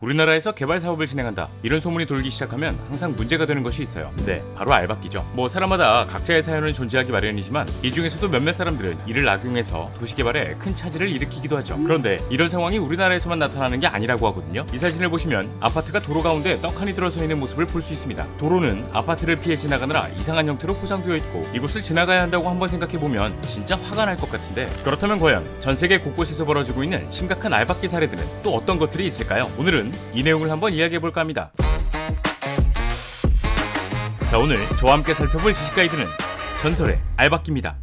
우리나라에서 개발 사업을 진행한다, 이런 소문이 돌기 시작하면 항상 문제가 되는 것이 있어요. 네, 바로 알박기죠. 뭐 사람마다 각자의 사연은 존재하기 마련이지만 이 중에서도 몇몇 사람들은 이를 악용해서 도시개발에 큰 차질을 일으키기도 하죠. 그런데 이런 상황이 우리나라에서만 나타나는 게 아니라고 하거든요. 이 사진을 보시면 아파트가 도로 가운데 떡하니 들어서 있는 모습을 볼 수 있습니다. 도로는 아파트를 피해 지나가느라 이상한 형태로 포장되어 있고 이곳을 지나가야 한다고 한번 생각해보면 진짜 화가 날 것 같은데, 그렇다면 과연 전세계 곳곳에서 벌어지고 있는 심각한 알박기 사례들은 또 어떤 것들이 있을까요? 오늘은 이 내용을 한번 이야기해볼까 합니다. 자, 오늘 저와 함께 살펴볼 지식 가이드는 전설의 알박기입니다.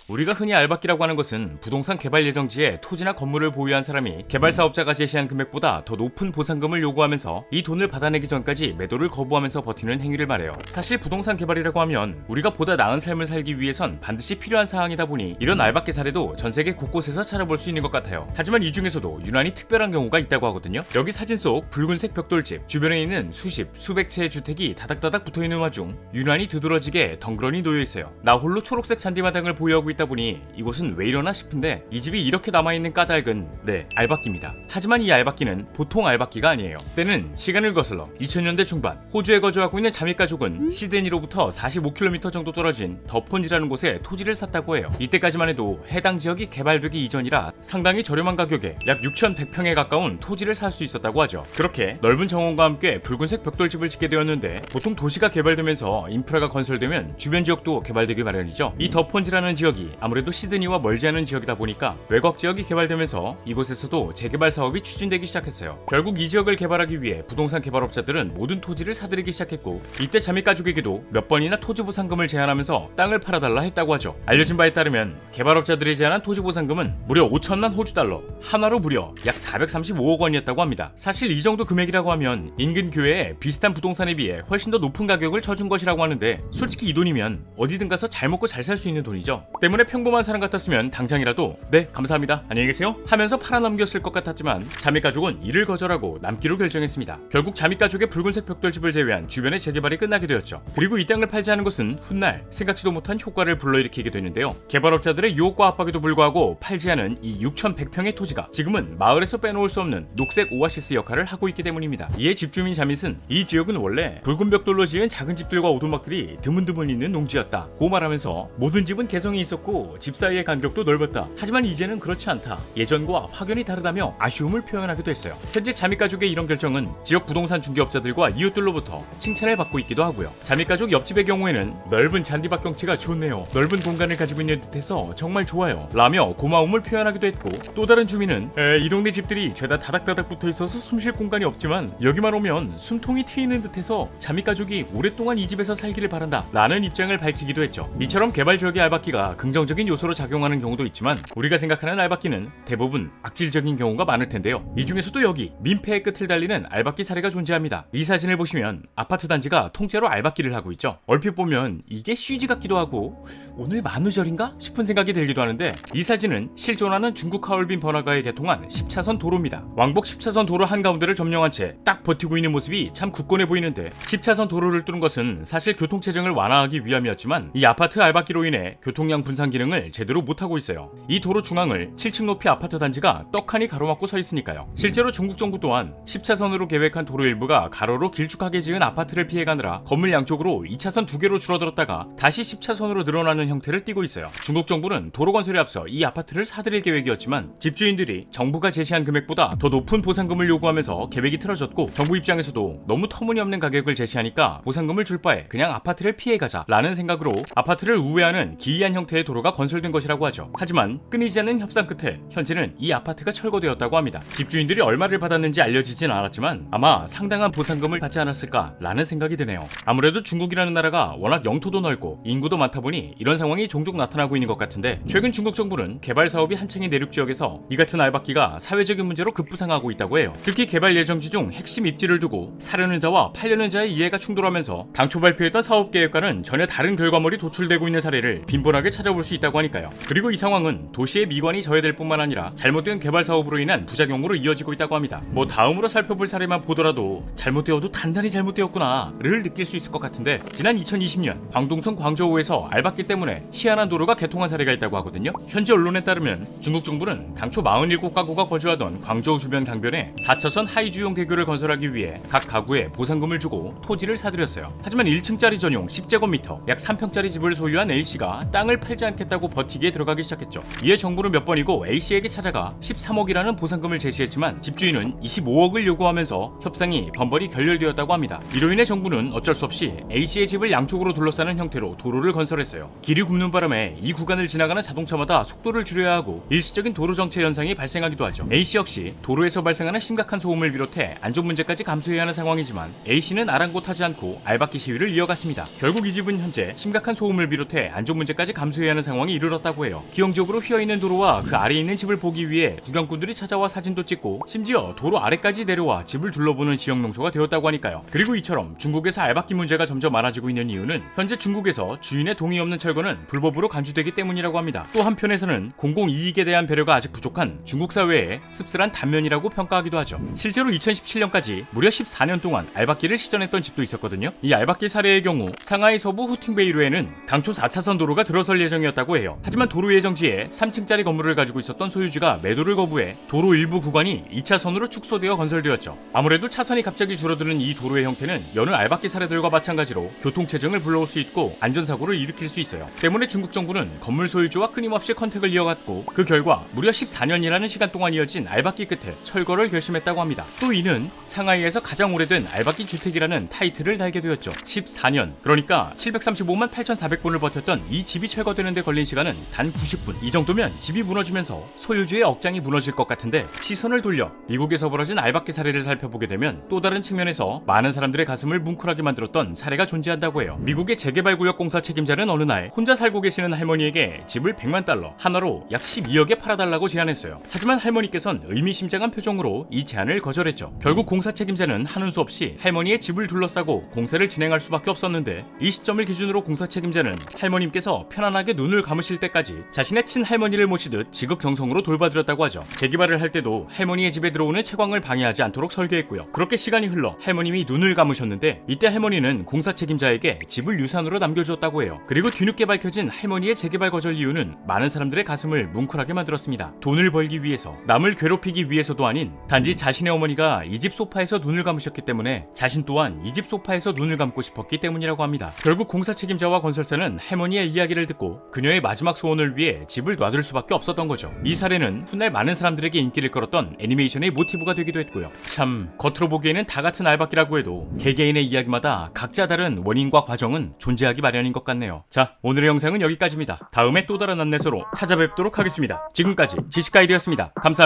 우리가 흔히 알박기라고 하는 것은 부동산 개발 예정지에 토지나 건물을 보유한 사람이 개발 사업자가 제시한 금액보다 더 높은 보상금을 요구하면서 이 돈을 받아내기 전까지 매도를 거부하면서 버티는 행위를 말해요. 사실 부동산 개발이라고 하면 우리가 보다 나은 삶을 살기 위해선 반드시 필요한 사항이다 보니 이런 알박기 사례도 전 세계 곳곳에서 찾아볼 수 있는 것 같아요. 하지만 이 중에서도 유난히 특별한 경우가 있다고 하거든요. 여기 사진 속 붉은색 벽돌집 주변에 있는 수십, 수백 채의 주택이 다닥다닥 붙어있는 와중 유난히 두드러지게 덩그러니 놓여있어요. 나 홀로 초록색 잔디마당을 보유하고 있다 보니 이곳은 왜 이러나 싶은데 이 집이 이렇게 남아있는 까닭은 알박기입니다. 하지만 이 알박기는 보통 알박기가 아니에요. 때는 시간을 거슬러 2000년대 중반, 호주에 거주하고 있는 자미 가족은 시드니로부터 45km 정도 떨어진 더폰지라는 곳에 토지를 샀다고 해요. 이때까지만 해도 해당 지역이 개발되기 이전이라 상당히 저렴한 가격에 약 6,100평에 가까운 토지를 살 수 있었다고 하죠. 그렇게 넓은 정원과 함께 붉은색 벽돌집을 짓게 되었는데, 보통 도시가 개발되면서 인프라가 건설되면 주변 지역도 개발되기 마련이죠. 이 더폰지라는 지역이 아무래도 시드니와 멀지 않은 지역이다 보니까 외곽 지역이 개발되면서 이곳에서도 재개발 사업이 추진되기 시작했어요. 결국 이 지역을 개발하기 위해 부동산 개발업자들은 모든 토지를 사들이기 시작했고, 이때 자미 가족에게도 몇 번이나 토지 보상금을 제안하면서 땅을 팔아달라 했다고 하죠. 알려진 바에 따르면 개발업자들이 제안한 토지 보상금은 무려 5천만 호주 달러, 한화로 무려 약 435억 원이었다고 합니다. 사실 이 정도 금액이라고 하면 인근 교외에 비슷한 부동산에 비해 훨씬 더 높은 가격을 쳐준 것이라고 하는데, 솔직히 이 돈이면 어디든 가서 잘 먹고 잘 살 수 있는 돈이죠. 때문에 평범한 사람 같았으면 당장이라도 네 감사합니다 안녕히 계세요 하면서 팔아넘겼을 것 같았지만 자미 가족은 이를 거절하고 남기로 결정했습니다. 결국 자미 가족의 붉은색 벽돌집을 제외한 주변의 재개발이 끝나게 되었죠. 그리고 이 땅을 팔지 않은 것은 훗날 생각지도 못한 효과를 불러일으키게 되는데요. 개발업자들의 유혹과 압박에도 불구하고 팔지 않은 이 6,100평의 토지가 지금은 마을에서 빼놓을 수 없는 녹색 오아시스 역할을 하고 있기 때문입니다. 이에 집주민 자밋은 이 지역은 원래 붉은 벽돌로 지은 작은 집들과 오두막들이 드문드문 있는 농지였다 고 말하면서 모든 집은 개성이 있었고 집 사이의 간격도 넓었다. 하지만 이제는 그렇지 않다. 예전과 확연히 다르다며 아쉬움을 표현하기도 했어요. 현재 자미 가족의 이런 결정은 지역 부동산 중개업자들과 이웃들로부터 칭찬을 받고 있기도 하고요. 자미 가족 옆집의 경우에는 넓은 잔디밭 경치가 좋네요. 넓은 공간을 가지고 있는 듯해서 정말 좋아요. 라며 고마움을 표현하기도 했고, 또 다른 주민은 이 동네 집들이 죄다 다닥다닥 붙어 있어서 숨쉴 공간이 없지만 여기만 오면 숨통이 트이는 듯해서 자미 가족이 오랫동안 이 집에서 살기를 바란다 라는 입장을 밝히기도 했죠. 이처럼 개발 지역의 알박기가 긍정적인 요소로 작용하는 경우도 있지만 우리가 생각하는 알박기는 대부분 악질적인 경우가 많을 텐데요. 이 중에서도 여기 민폐의 끝을 달리는 알박기 사례가 존재합니다. 이 사진을 보시면 아파트 단지가 통째로 알박기를 하고 있죠. 얼핏 보면 이게 CG 같기도 하고 오늘 만우절인가 싶은 생각이 들기도 하는데, 이 사진은 실존하는 중국 하얼빈 번화가에 개통한 10차선 도로입니다. 왕복 10차선 도로 한가운데를 점령한 채 딱 버티고 있는 모습이 참 굳건해 보이는데, 10차선 도로를 뚫은 것은 사실 교통체증을 완화하기 위함이었지만 이 아파트 알박기로 인해 교통량 분산 기능을 제대로 못하고 있어요. 이 도로 중앙을 7층 높이 아파트 단지가 떡하니 가로막고 서 있으니까요. 실제로 중국 정부 또한 10차선으로 계획한 도로 일부가 가로로 길쭉하게 지은 아파트를 피해가느라 건물 양쪽으로 2차선 2개로 줄어들었다가 다시 10차선으로 늘어나는 형태를 띠고 있어요. 중국 정부는 도로 건설에 앞서 이 아파트를 사들일 계획이었지만 집주인들이 정부가 제시한 금액보다 더 높은 보상금을 요구하면서 계획이 틀어졌고, 정부 입장에서도 너무 터무니없는 가격을 제시하니까 보상금을 줄 바에 그냥 아파트를 피해가자 라는 생각으로 아파트를 우회하는 기이한 형태의 도로가 건설된 것이라고 하죠. 하지만 끊이지 않는 협상 끝에 현재는 이 아파트가 철거되었다고 합니다. 집주인들이 얼마를 받았는지 알려지진 않았지만 아마 상당한 보상금을 받지 않았을까 라는 생각이 드네요. 아무래도 중국이라는 나라가 워낙 영토도 넓고 인구도 많다 보니 이런 상황이 종종 나타나고 있는 것 같은데, 최근 중국 정부는 개발 사업이 한창인 내륙 지역에서 이 같은 알박기가 사회적인 문제로 급부상하고 있다고 해요. 특히 개발 예정지 중 핵심 입지를 두고 사려는 자와 팔려는 자의 이해가 충돌하면서 당초 발표했던 사업 계획과는 전혀 다른 결과물이 도출되고 있는 사례를 빈번하게 찾아볼 찾아올 수 있다고 하니까요. 그리고 이 상황은 도시의 미관이 저해될 뿐만 아니라 잘못된 개발 사업으로 인한 부작용으로 이어지고 있다고 합니다. 뭐 다음으로 살펴볼 사례만 보더라도 잘못되어도 단단히 잘못되었구나를 느낄 수 있을 것 같은데, 지난 2020년 광동성 광저우에서 알박기 때문에 희한한 도로가 개통한 사례가 있다고 하거든요. 현지 언론에 따르면 중국 정부는 당초 47가구가 거주하던 광저우 주변 강변에 4차선 하이주용 대교를 건설하기 위해 각 가구에 보상금을 주고 토지를 사들였어요. 하지만 1층짜리 전용 10제곱미터 약 3평짜리 집을 소유한 A씨가 땅을 팔지 않겠다고 버티기에 들어가기 시작했죠. 이에 정부는 몇 번이고 A씨에게 찾아가 13억이라는 보상금을 제시했지만 집주인은 25억을 요구하면서 협상이 번번이 결렬되었다고 합니다. 이로 인해 정부는 어쩔 수 없이 A씨의 집을 양쪽으로 둘러싸는 형태로 도로를 건설했어요. 길이 굽는 바람에 이 구간을 지나가는 자동차마다 속도를 줄여야 하고 일시적인 도로 정체 현상이 발생하기도 하죠. A씨 역시 도로에서 발생하는 심각한 소음을 비롯해 안전 문제까지 감수해야 하는 상황이지만 A씨는 아랑곳하지 않고 알박기 시위를 이어갔습니다. 결국 이 집은 현재 심각한 소음을 비롯해 안전 문제까지 감수해야 하는 상황이 이르렀다고 해요. 기형적으로 휘어있는 도로와 그 아래에 있는 집을 보기 위해 구경꾼들이 찾아와 사진도 찍고 심지어 도로 아래까지 내려와 집을 둘러보는 지역 명소가 되었다고 하니까요. 그리고 이처럼 중국에서 알박기 문제가 점점 많아지고 있는 이유는 현재 중국에서 주인의 동의 없는 철거는 불법으로 간주되기 때문이라고 합니다. 또 한편에서는 공공이익에 대한 배려가 아직 부족한 중국 사회의 씁쓸한 단면이라고 평가하기도 하죠. 실제로 2017년까지 무려 14년 동안 알박기를 시전했던 집도 있었거든요. 이 알박기 사례의 경우 상하이 서부 후팅베이루에는 당초 4차선 도로가 들어설 예정이었다고 해요. 하지만 도로 예정지에 3층짜리 건물을 가지고 있었던 소유주가 매도를 거부해 도로 일부 구간이 2차선으로 축소되어 건설되었죠. 아무래도 차선이 갑자기 줄어드는 이 도로의 형태는 여느 알박기 사례들과 마찬가지로 교통체증을 불러올 수 있고 안전사고를 일으킬 수 있어요. 때문에 중국 정부는 건물 소유주와 끊임없이 컨택을 이어갔고 그 결과 무려 14년이라는 시간 동안 이어진 알박기 끝에 철거를 결심했다고 합니다. 또 이는 상하이에서 가장 오래된 알박기 주택이라는 타이틀을 달게 되었죠. 14년, 그러니까 735만 8,400분을 버텼던 이 집이 철거되는 데 걸린 시간은 단 90분. 이 정도면 집이 무너지면서 소유주의 억장이 무너질 것 같은데, 시선을 돌려 미국에서 벌어진 알박기 사례를 살펴보게 되면 또 다른 측면에서 많은 사람들의 가슴을 뭉클하게 만들었던 사례가 존재한다고 해요. 미국의 재개발구역 공사 책임자는 어느 날 혼자 살고 계시는 할머니에게 집을 100만 달러, 하나로 약 12억에 팔아달라고 제안했어요. 하지만 할머니께선 의미심장한 표정으로 이 제안을 거절했죠. 결국 공사 책임자는 하는 수 없이 할머니의 집을 둘러싸고 공사를 진행할 수밖에 없었는데, 이 시점을 기준으로 공사 책임자는 할머님께서 편안하게 눈을 감으실 때까지 자신의 친할머니를 모시듯 지극정성으로 돌봐드렸다고 하죠. 재개발을 할 때도 할머니의 집에 들어오는 채광을 방해하지 않도록 설계했고요. 그렇게 시간이 흘러 할머님이 눈을 감으셨는데, 이때 할머니는 공사 책임자에게 집을 유산으로 남겨주었다고 해요. 그리고 뒤늦게 밝혀진 할머니의 재개발 거절 이유는 많은 사람들의 가슴을 뭉클하게 만들었습니다. 돈을 벌기 위해서, 남을 괴롭히기 위해서도 아닌 단지 자신의 어머니가 이 집 소파에서 눈을 감으셨기 때문에 자신 또한 이 집 소파에서 눈을 감고 싶었기 때문이라고 합니다. 결국 공사 책임자와 건설자는 할머니의 이야기를 듣고 그녀의 마지막 소원을 위해 집을 놔둘 수밖에 없었던 거죠. 이 사례는 훗날 많은 사람들에게 인기를 끌었던 애니메이션의 모티브가 되기도 했고요. 참, 겉으로 보기에는 다 같은 알박기라고 해도 개개인의 이야기마다 각자 다른 원인과 과정은 존재하기 마련인 것 같네요. 자, 오늘의 영상은 여기까지입니다. 다음에 또 다른 안내서로 찾아뵙도록 하겠습니다. 지금까지 지식가이드였습니다. 감사합니다.